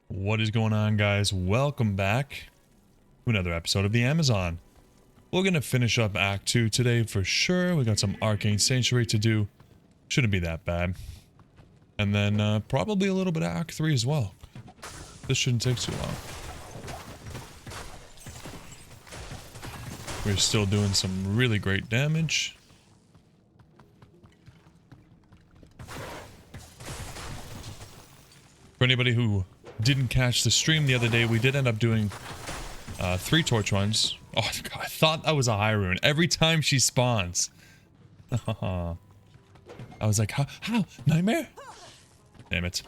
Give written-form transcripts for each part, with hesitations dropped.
What is going on, guys? Welcome back to another episode of the Amazon. We're gonna finish up Act 2 today for sure. We got some Arcane Sanctuary to do. Shouldn't be that bad. And then probably a little bit of Act 3 as well. This shouldn't take too long. We're still doing some really great damage. For anybody who didn't catch the stream the other day, we did end up doing 3 torch runs. Oh God, I thought that was a high rune every time she spawns. I was like, how? Nightmare? Damn it.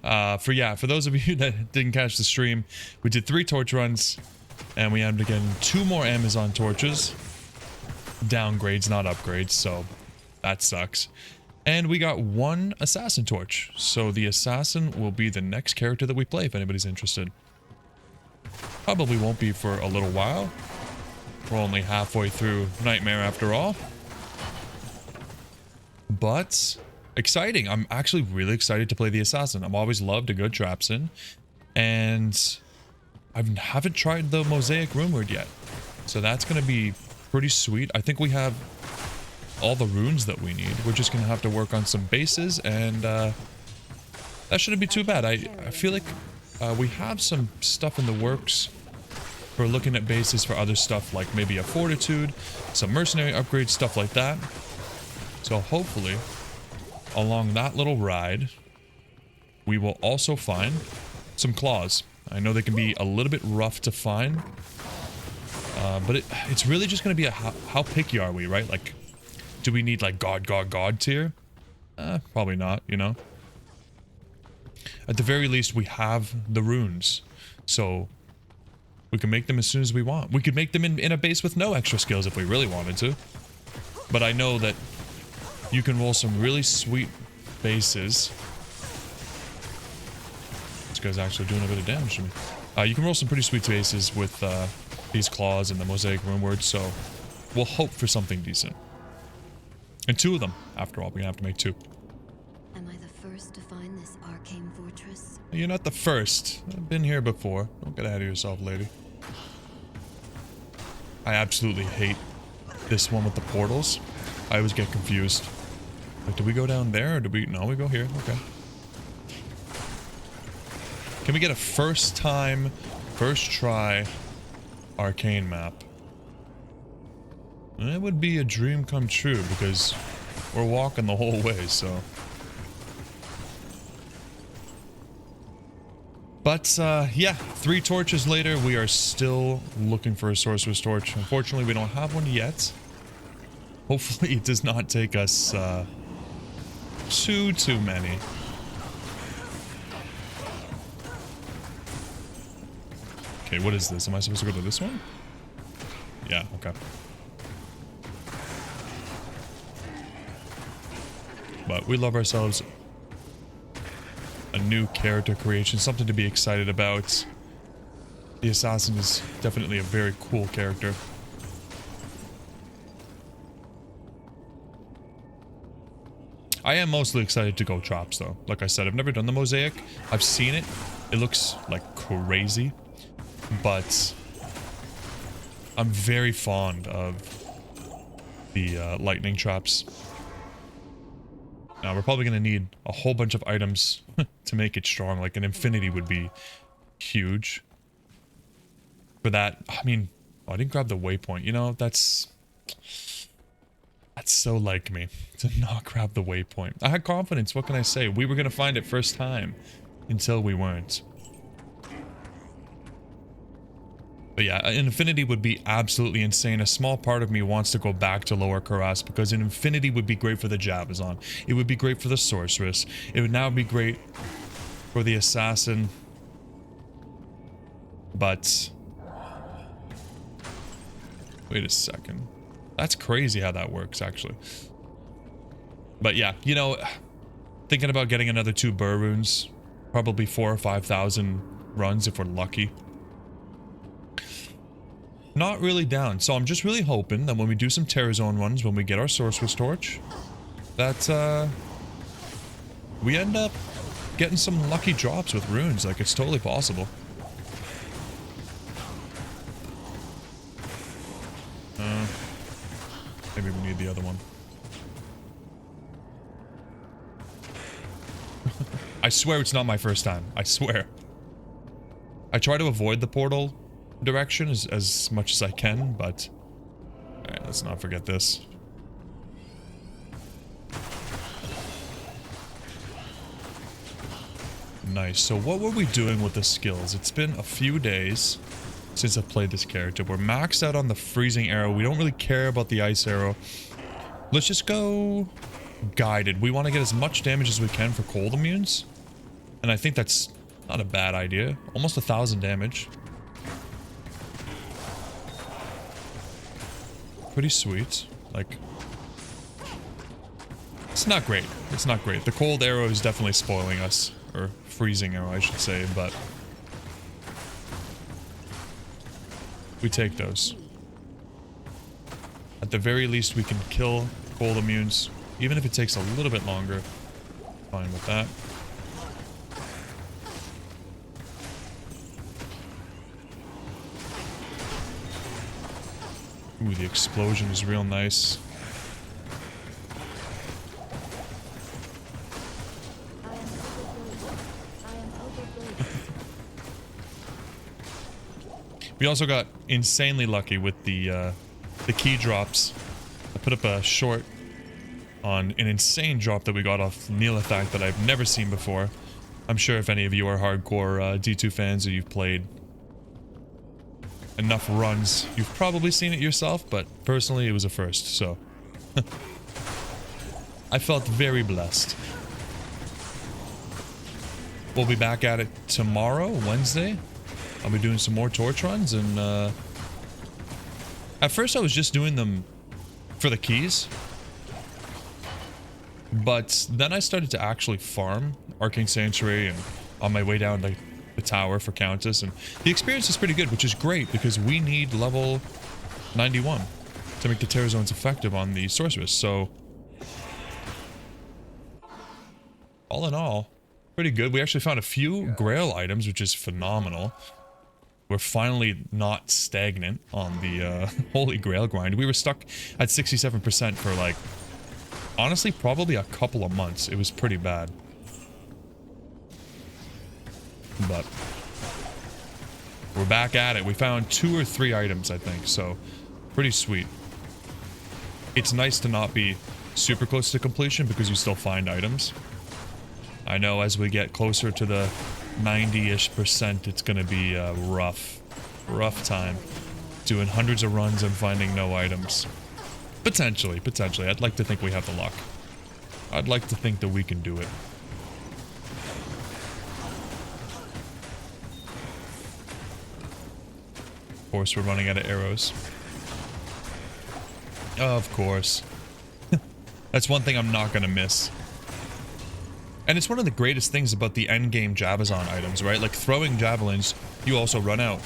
For those of you that didn't catch the stream, we did 3 torch runs, and we ended up getting 2 more Amazon torches. Downgrades, not upgrades, so that sucks. And we got 1 assassin torch. So the assassin will be the next character that we play if anybody's interested. Probably won't be for a little while. We're only halfway through Nightmare after all. But exciting. I'm actually really excited to play the assassin. I've always loved a good trapsin. And I haven't tried the Mosaic Rune Word yet. So that's going to be pretty sweet. I think we have all the runes that we need. We're just gonna have to work on some bases, and that shouldn't be too bad. I feel like we have some stuff in the works for looking at bases for other stuff, like maybe a fortitude, some mercenary upgrades, stuff like that. So hopefully along that little ride we will also find some claws. I know they can be a little bit rough to find, but it's really just gonna be how picky are we, right? Like, do we need like God tier? Probably not, you know. At the very least, we have the runes, so we can make them as soon as we want. We could make them in a base with no extra skills if we really wanted to. But I know that you can roll some really sweet bases. This guy's actually doing a bit of damage to me. You can roll some pretty sweet bases with these claws and the Mosaic Rune Word, so we'll hope for something decent. And 2 of them, after all. We're gonna have to make 2. Am I the first to find this arcane fortress? You're not the first. I've been here before. Don't get ahead of yourself, lady. I absolutely hate this one with the portals. I always get confused. Like, do we go down there or do we... No, we go here. Okay. Can we get a first time, first try Arcane map? It would be a dream come true because we're walking the whole way, so. But, yeah, 3 torches later, we are still looking for a sorcerer's torch. Unfortunately, we don't have one yet. Hopefully, it does not take us, too many. Okay, what is this? Am I supposed to go to this one? Yeah, okay. But we love ourselves a new character creation, something to be excited about. The assassin is definitely a very cool character. I am mostly excited to go chops though. Like I said, I've never done the mosaic. I've seen it. It looks like crazy. But I'm very fond of the lightning traps. Now, we're probably going to need a whole bunch of items to make it strong. Like an infinity would be huge. For that, I mean, oh, I didn't grab the waypoint. You know, that's so like me to not grab the waypoint. I had confidence. What can I say? We were going to find it first time until we weren't. But yeah, an infinity would be absolutely insane. A small part of me wants to go back to Lower Karas because an infinity would be great for the Javazon. It would be great for the sorceress. It would now be great for the assassin. But wait a second. That's crazy how that works, actually. But yeah, you know, thinking about getting another 2 burr runes, probably 4,000 or 5,000 runs if we're lucky. Not really down. So I'm just really hoping that when we do some Terror Zone runs, when we get our Sorcerer's Torch, that we end up getting some lucky drops with runes. Like, it's totally possible. Maybe we need the other one. I swear it's not my first time. I swear. I try to avoid the portal direction as much as I can, but... Alright, let's not forget this. Nice. So what were we doing with the skills? It's been a few days since I've played this character. We're maxed out on the freezing arrow. We don't really care about the ice arrow. Let's just go guided. We want to get as much damage as we can for cold immunes. And I think that's not a bad idea. Almost 1,000 damage. Pretty sweet. Like, it's not great. It's not great. The cold arrow is definitely spoiling us. Or freezing arrow, I should say, but we take those. At the very least, we can kill cold immunes, even if it takes a little bit longer. Fine with that. Ooh, the explosion is real nice. We also got insanely lucky with the key drops. I put up a short on an insane drop that we got off Neelathak that I've never seen before. I'm sure if any of you are hardcore D2 fans or you've played enough runs, you've probably seen it yourself, but personally it was a first, so... I felt very blessed. We'll be back at it tomorrow, Wednesday. I'll be doing some more torch runs, and at first I was just doing them for the keys, but then I started to actually farm Arcane Sanctuary and on my way down like the tower for Countess, and the experience is pretty good, which is great because we need level 91 to make the Terror Zones effective on the Sorceress. So all in all, pretty good. We actually found a few Grail items, which is phenomenal. We're finally not stagnant on the Holy Grail grind. We were stuck at 67% for like, honestly, probably a couple of months. It was pretty bad. But we're back at it. We found 2 or 3 items, I think, so pretty sweet. It's nice to not be super close to completion because you still find items. I know as we get closer to the 90-ish%, it's gonna be a rough time. Doing hundreds of runs and finding no items. Potentially. I'd like to think we have the luck. I'd like to think that we can do it. Of course, we're running out of arrows. Of course. That's one thing I'm not gonna miss. And it's one of the greatest things about the endgame Javazon items, right? Like throwing javelins, you also run out.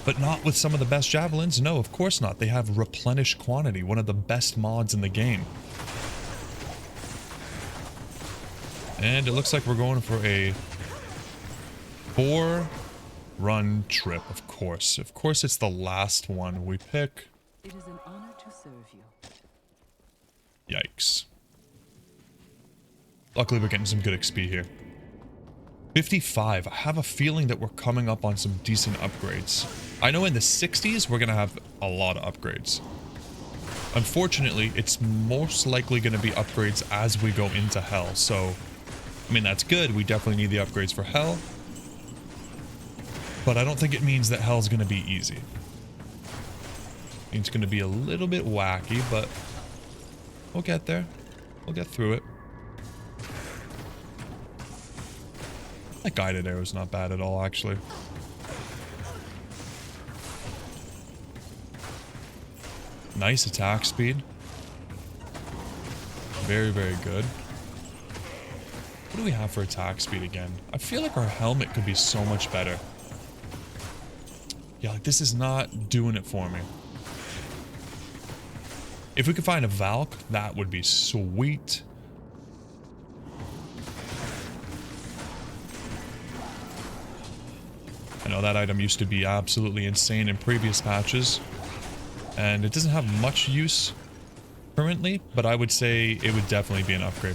But not with some of the best javelins. No, of course not. They have replenish quantity, one of the best mods in the game. And it looks like we're going for a 4-run trip, of course. Of course it's the last one we pick. It is an honor to serve you. Yikes. Luckily, we're getting some good XP here. 55. I have a feeling that we're coming up on some decent upgrades. I know in the 60s, we're going to have a lot of upgrades. Unfortunately, it's most likely going to be upgrades as we go into Hell. So, I mean, that's good. We definitely need the upgrades for Hell. But I don't think it means that Hell's going to be easy. It's going to be a little bit wacky, but we'll get there. We'll get through it. That guided arrow is not bad at all, actually. Nice attack speed. Very, very good. What do we have for attack speed again? I feel like our helmet could be so much better. Yeah, like this is not doing it for me. If we could find a Valk, that would be sweet. I know that item used to be absolutely insane in previous patches, and it doesn't have much use currently, but I would say it would definitely be an upgrade.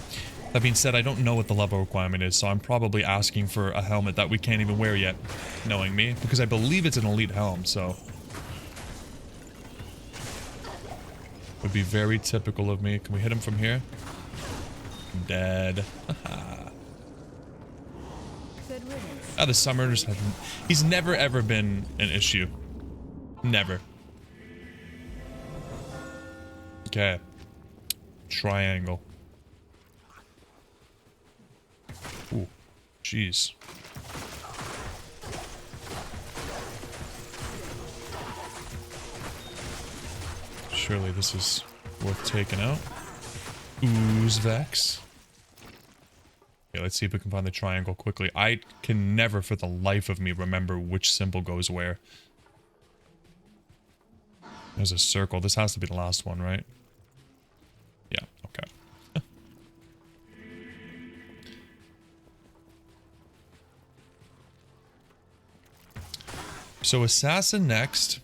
That being said, I don't know what the level requirement is, so I'm probably asking for a helmet that we can't even wear yet, knowing me, because I believe it's an elite helm, so would be very typical of me. Can we hit him from here? Dead. The summoners have... He's never ever been an issue. Never. Okay. Triangle. Ooh. Jeez. Surely this is worth taking out. Ooze Vex. Okay, let's see if we can find the triangle quickly. I can never for the life of me remember which symbol goes where. There's a circle. This has to be the last one, right? Yeah, okay. So Assassin next,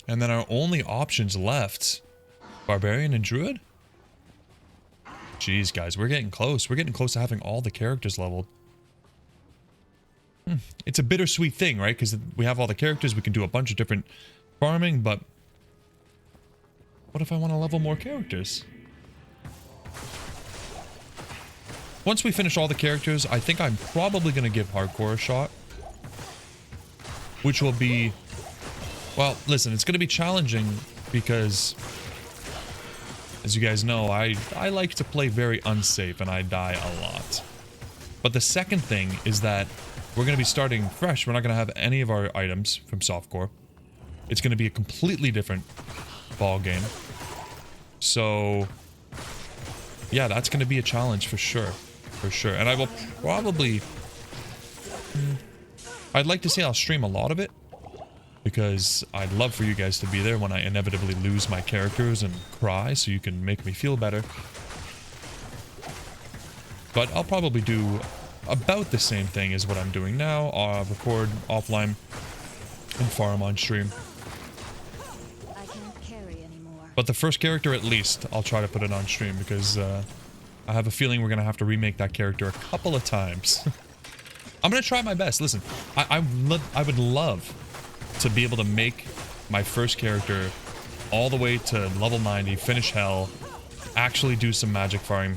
and then our only options left, Barbarian and Druid? Jeez, guys, we're getting close. We're getting close to having all the characters leveled. It's a bittersweet thing, right? Because we have all the characters, we can do a bunch of different farming, but what if I want to level more characters? Once we finish all the characters, I think I'm probably going to give Hardcore a shot. Which will be... Well, listen, it's going to be challenging because... As you guys know, I like to play very unsafe and I die a lot. But the second thing is that we're going to be starting fresh. We're not going to have any of our items from softcore. It's going to be a completely different ball game. So, yeah, that's going to be a challenge for sure. For sure. And I will probably... I'd like to say I'll stream a lot of it. Because I'd love for you guys to be there when I inevitably lose my characters and cry, so you can make me feel better. But I'll probably do about the same thing as what I'm doing now. I'll record offline and farm on stream. I can't carry anymore. But the first character, at least, I'll try to put it on stream because I have a feeling we're going to have to remake that character a couple of times. I'm going to try my best. Listen, I would love to be able to make my first character all the way to level 90, finish hell, actually do some magic farming.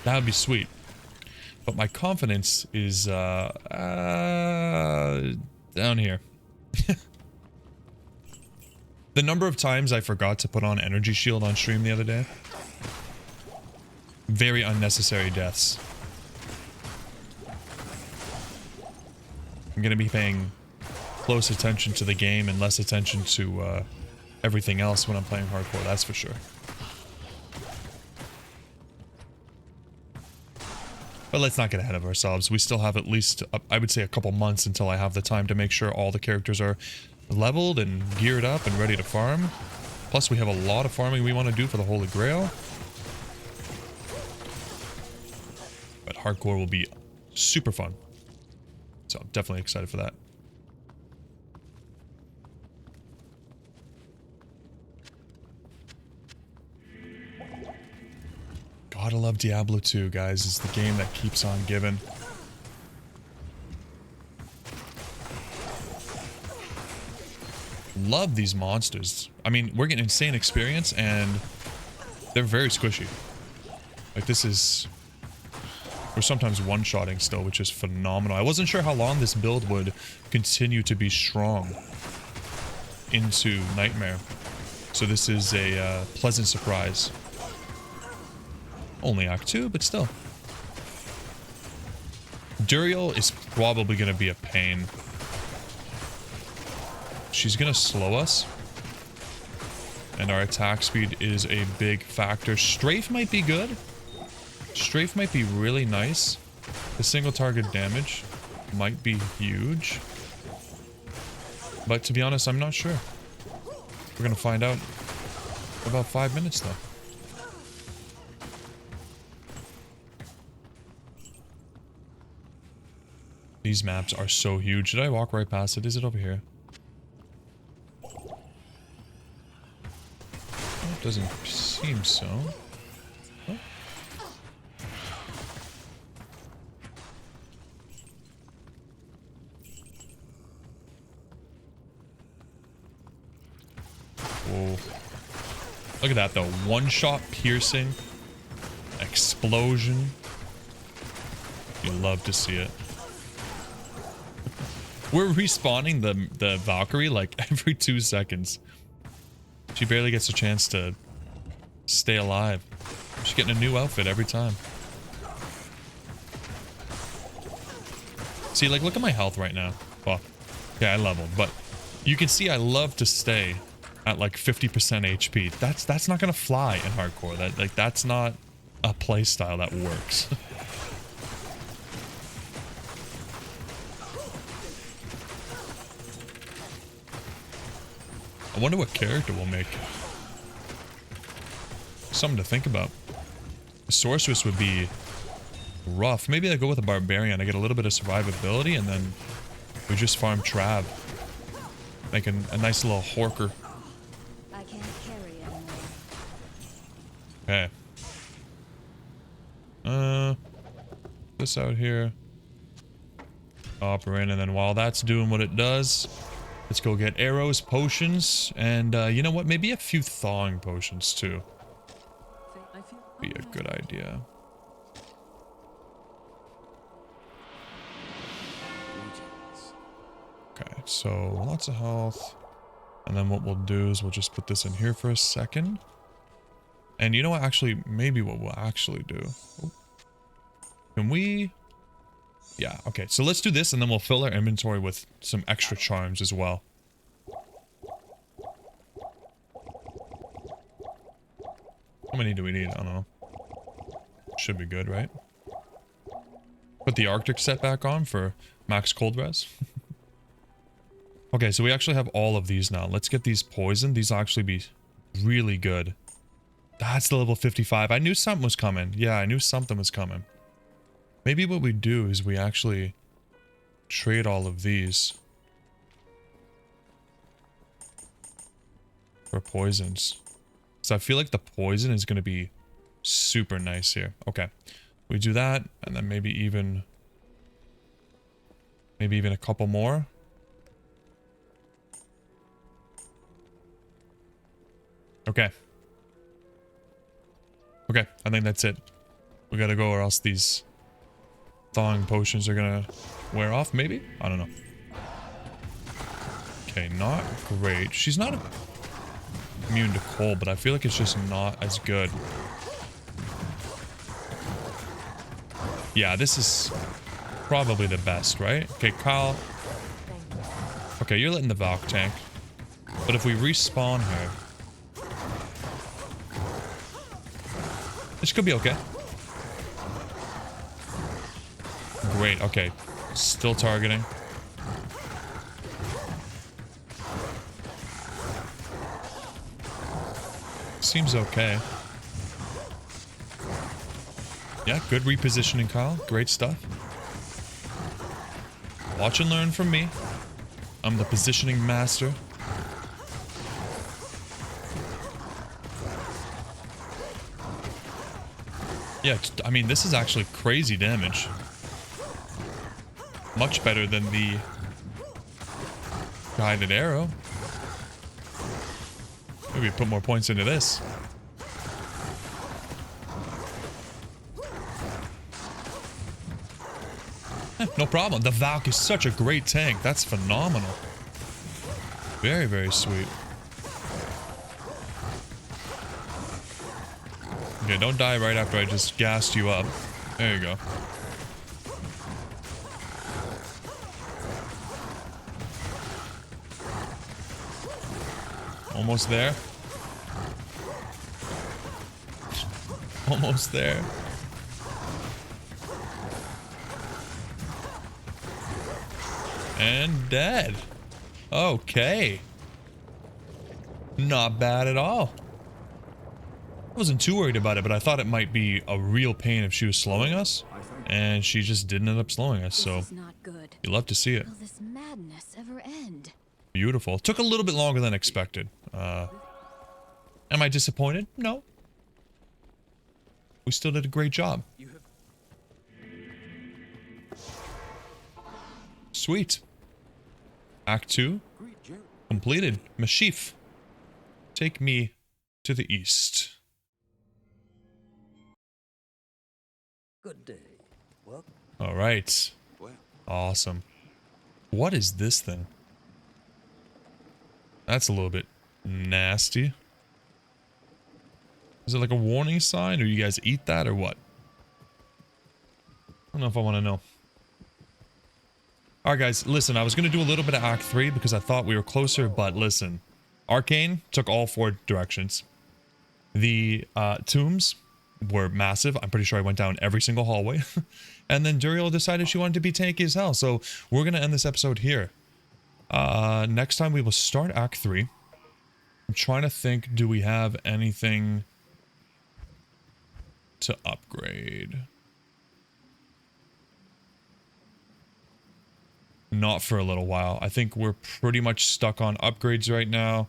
That would be sweet. But my confidence is down here. The number of times I forgot to put on energy shield on stream the other day. Very unnecessary deaths. I'm going to be paying close attention to the game and less attention to everything else when I'm playing hardcore, that's for sure. But let's not get ahead of ourselves. We still have at least, I would say, a couple months until I have the time to make sure all the characters are leveled and geared up and ready to farm. Plus, we have a lot of farming we want to do for the Holy Grail. But hardcore will be super fun. So I'm definitely excited for that. Gotta love Diablo 2, guys. It's the game that keeps on giving. Love these monsters. I mean, we're getting insane experience and they're very squishy. Like this is... We're sometimes one-shotting still, which is phenomenal. I wasn't sure how long this build would continue to be strong into Nightmare. So this is a pleasant surprise. Only Act 2, but still. Duriel is probably going to be a pain. She's going to slow us. And our attack speed is a big factor. Strafe might be good. Strafe might be really nice. The single target damage might be huge. But to be honest, I'm not sure. We're going to find out in about 5 minutes though. These maps are so huge. Did I walk right past it? Is it over here? It doesn't seem so. Oh. Whoa. Look at that though. One shot piercing. Explosion. You love to see it. We're respawning the Valkyrie like every 2 seconds. She barely gets a chance to stay alive. She's getting a new outfit every time. See, like, look at my health right now. Well, yeah, I leveled, but you can see I love to stay at like 50% HP. That's not gonna fly in hardcore. That's not a playstyle that works. I wonder what character we'll make. Something to think about. The sorceress would be rough. Maybe I go with a barbarian. I get a little bit of survivability, and then we just farm trab. Make a nice little horker. I can't carry anymore. Okay. This out here. Hopper in, and then while that's doing what it does, let's go get arrows, potions, and you know what? Maybe a few thawing potions too. Be a good idea. Okay, so lots of health. And then what we'll do is we'll just put this in here for a second. And you know what? Actually, maybe what we'll actually do. Oh. Can we... Yeah, okay. So let's do this and then we'll fill our inventory with some extra charms as well. How many do we need? I don't know. Should be good, right? Put the Arctic set back on for max cold res. Okay, so we actually have all of these now. Let's get these poisoned. These will actually be really good. That's the level 55. I knew something was coming. Yeah, I knew something was coming. Maybe what we do is we actually trade all of these for poisons. So I feel like the poison is going to be super nice here. Okay. We do that, and then maybe even a couple more. Okay. Okay, I think that's it. We gotta go or else these thawing potions are gonna wear off, maybe? I don't know. Okay, not great. She's not immune to cold, but I feel like it's just not as good. Yeah, this is probably the best, right? Okay, Kyle. Okay, you're letting the Valk tank. But if we respawn her... This could be okay. Great, okay. Still targeting. Seems okay. Yeah, good repositioning, Kyle. Great stuff. Watch and learn from me. I'm the positioning master. Yeah, I mean, this is actually crazy damage. Much better than the guided arrow. Maybe put more points into this. No problem. The Valk is such a great tank. That's phenomenal. Very, very sweet. Okay, don't die right after I just gassed you up. There you go. Almost there. Almost there. And dead. Okay. Not bad at all. I wasn't too worried about it, but I thought it might be a real pain if she was slowing us. and she just didn't end up slowing us. So This is not good. you love to see it. Will this madness ever end? Beautiful. Took a little bit longer than expected. Am I disappointed? No. We still did a great job. Sweet. Act 2 completed. Mashif, take me to the east. Good day. Well, All right. Awesome. What is this thing? That's a little bit nasty. Is it like a warning sign, or you guys eat that, or what? I don't know if I want to know. Alright guys, listen, I was going to do a little bit of Act 3 because I thought we were closer, but listen. Arcane took all 4 directions. The tombs were massive. I'm pretty sure I went down every single hallway. And then Duriel decided she wanted to be tanky as hell. So we're going to end this episode here. Next time we will start Act 3. I'm trying to think, do we have anything to upgrade? Not for a little while. I think we're pretty much stuck on upgrades right now.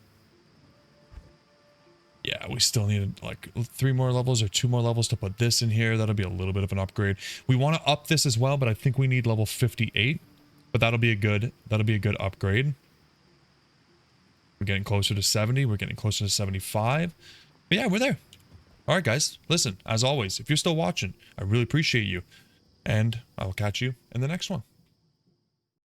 Yeah, we still need like 3 more levels or 2 more levels to put this in here. That'll be a little bit of an upgrade. We want to up this as well, but I think we need level 58. But that'll be a good upgrade. We're getting closer to 70. We're getting closer to 75. But yeah, we're there. All right, guys. Listen, as always, if you're still watching, I really appreciate you. And I will catch you in the next one.